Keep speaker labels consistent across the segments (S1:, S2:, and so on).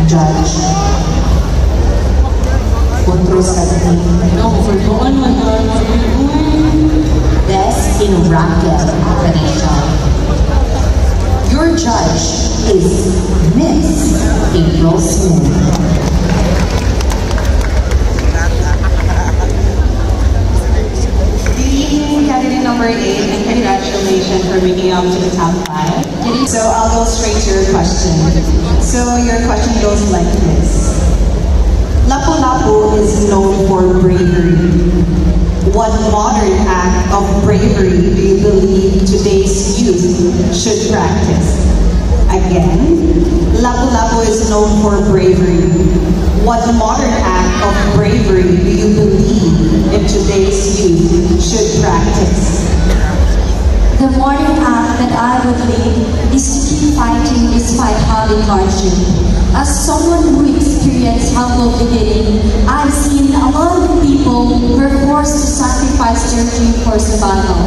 S1: judge. Otros admin.
S2: No, doon man
S1: Des in Raquel Patricia. Your judge is Miss April Smith.
S2: Candidate number 8, and congratulations for making it up to the top 5. So I'll go straight to your question. So your question goes like this. Lapu-Lapu is known for bravery. What modern act of bravery do you believe today's youth should practice? Again, Lapu-Lapu is known for bravery. What modern act of bravery do you believe in today's youth should practice?
S3: The modern act that I would lead is to keep fighting despite having hardship. As someone who experienced humble beginning, I've seen a lot of people who were forced to sacrifice their dream for survival.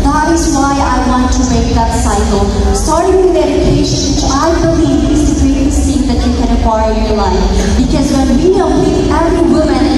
S3: That is why I want to break that cycle, starting with education, which I believe is the greatest thing that you can acquire in your life. Because when we uplift every woman